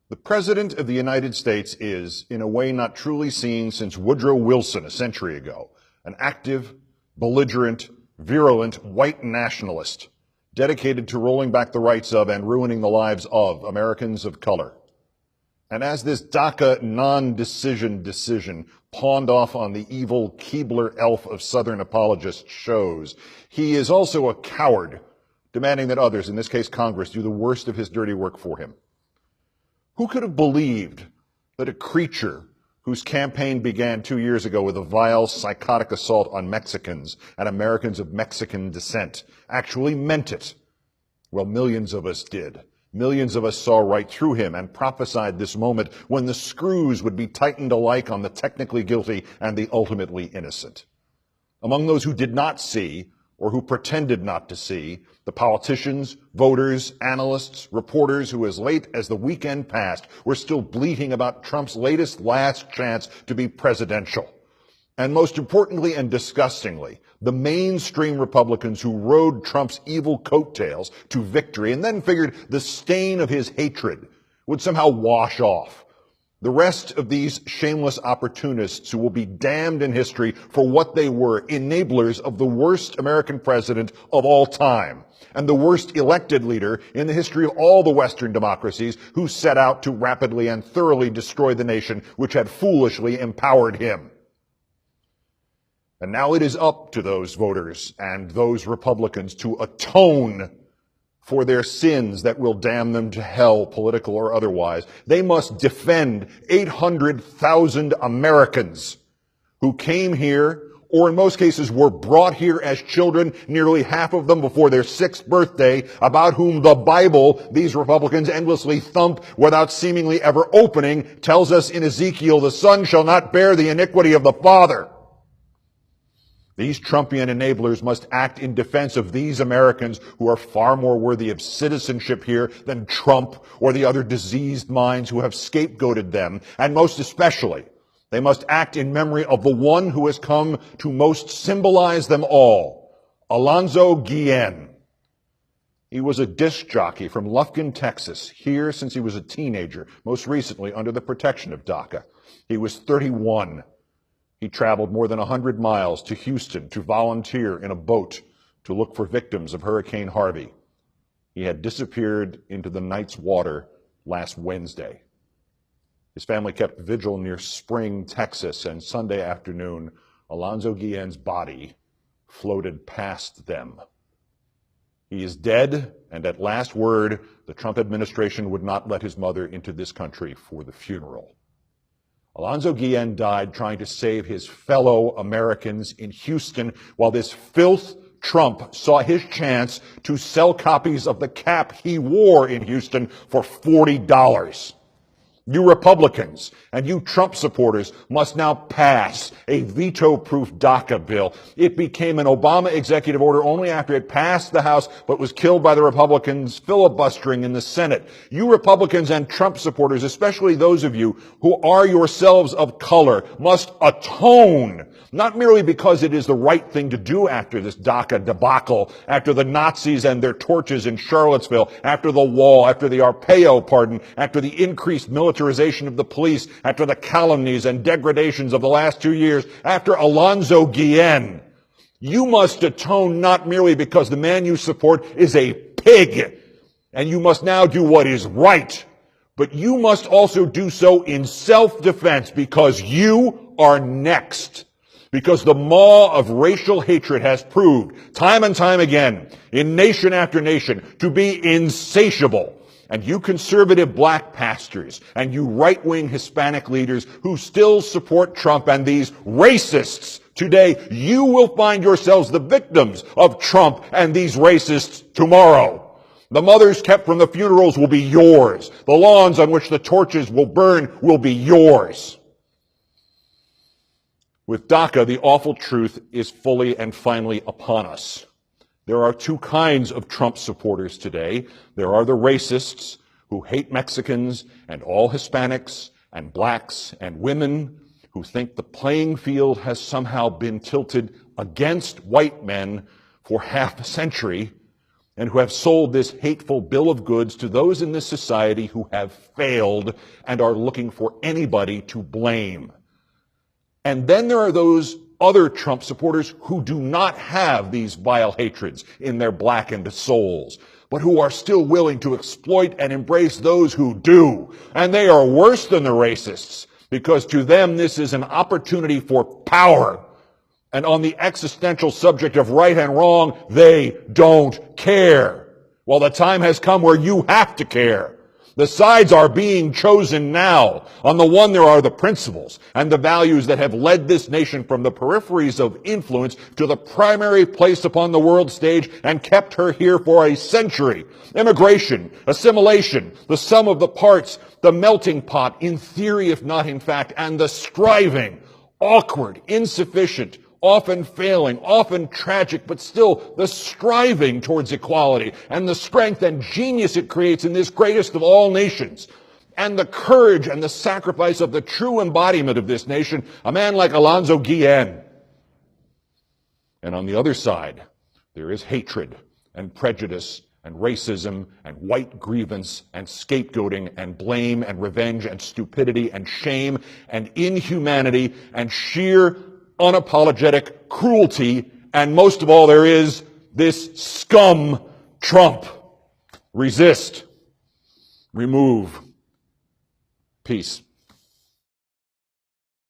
The President of the United States is, in a way not truly seen since Woodrow Wilson a century ago, an active, belligerent, virulent white nationalist dedicated to rolling back the rights of and ruining the lives of Americans of color. And as this DACA non-decision decision pawned off on the evil Keebler elf of Southern apologists shows, he is also a coward, demanding that others, in this case Congress, do the worst of his dirty work for him. Who could have believed that a creature whose campaign began 2 years ago with a vile, psychotic assault on Mexicans and Americans of Mexican descent actually meant it? Well, millions of us did. Millions of us saw right through him and prophesied this moment when the screws would be tightened alike on the technically guilty and the ultimately innocent. Among those who did not see, or who pretended not to see, the politicians, voters, analysts, reporters who as late as the weekend passed were still bleating about Trump's latest last chance to be presidential. And most importantly and disgustingly, the mainstream Republicans who rode Trump's evil coattails to victory and then figured the stain of his hatred would somehow wash off. The rest of these shameless opportunists who will be damned in history for what they were, enablers of the worst American president of all time and the worst elected leader in the history of all the Western democracies who set out to rapidly and thoroughly destroy the nation which had foolishly empowered him. And now it is up to those voters and those Republicans to atone for their sins that will damn them to hell, political or otherwise. They must defend 800,000 Americans who came here, or in most cases were brought here as children, nearly half of them before their 6th birthday, about whom the Bible, these Republicans endlessly thump without seemingly ever opening, tells us in Ezekiel, the son shall not bear the iniquity of the father. These Trumpian enablers must act in defense of these Americans who are far more worthy of citizenship here than Trump or the other diseased minds who have scapegoated them. And most especially, they must act in memory of the one who has come to most symbolize them all, Alonzo Guillen. He was a disc jockey from Lufkin, Texas, here since he was a teenager, most recently under the protection of DACA. He was 31. He traveled more than 100 miles to Houston to volunteer in a boat to look for victims of Hurricane Harvey. He had disappeared into the night's water last Wednesday. His family kept vigil near Spring, Texas, and Sunday afternoon, Alonzo Guillen's body floated past them. He is dead, and at last word, the Trump administration would not let his mother into this country for the funeral. Alonzo Guillen died trying to save his fellow Americans in Houston while this filth Trump saw his chance to sell copies of the cap he wore in Houston for $40. You Republicans and you Trump supporters must now pass a veto-proof DACA bill. It became an Obama executive order only after it passed the House, but was killed by the Republicans filibustering in the Senate. You Republicans and Trump supporters, especially those of you who are yourselves of color, must atone, not merely because it is the right thing to do after this DACA debacle, after the Nazis and their torches in Charlottesville, after the wall, after the Arpaio pardon, after the increased militarization of the police, after the calumnies and degradations of the last 2 years, after Alonzo Guillen. You must atone not merely because the man you support is a pig, and you must now do what is right, but you must also do so in self-defense because you are next. Because the maw of racial hatred has proved time and time again in nation after nation to be insatiable. And you conservative black pastors and you right-wing Hispanic leaders who still support Trump and these racists today, you will find yourselves the victims of Trump and these racists tomorrow. The mothers kept from the funerals will be yours. The lawns on which the torches will burn will be yours. With DACA, the awful truth is fully and finally upon us. There are two kinds of Trump supporters today. There are the racists who hate Mexicans and all Hispanics and blacks and women who think the playing field has somehow been tilted against white men for half a century. and who have sold this hateful bill of goods to those in this society who have failed and are looking for anybody to blame. And then there are those other Trump supporters who do not have these vile hatreds in their blackened souls, but who are still willing to exploit and embrace those who do. And they are worse than the racists, because to them this is an opportunity for power. And on the existential subject of right and wrong, they don't care. Well, the time has come where you have to care. The sides are being chosen now. On the one, there are the principles and the values that have led this nation from the peripheries of influence to the primary place upon the world stage and kept her here for a century. Immigration, assimilation, the sum of the parts, the melting pot, in theory if not in fact, and the striving, awkward, insufficient, often failing, often tragic, but still the striving towards equality and the strength and genius it creates in this greatest of all nations, and the courage and the sacrifice of the true embodiment of this nation, a man like Alonzo Guillen. And on the other side, there is hatred and prejudice and racism and white grievance and scapegoating and blame and revenge and stupidity and shame and inhumanity and sheer unapologetic cruelty, and most of all, there is this scum, Trump. Resist. Remove. Peace.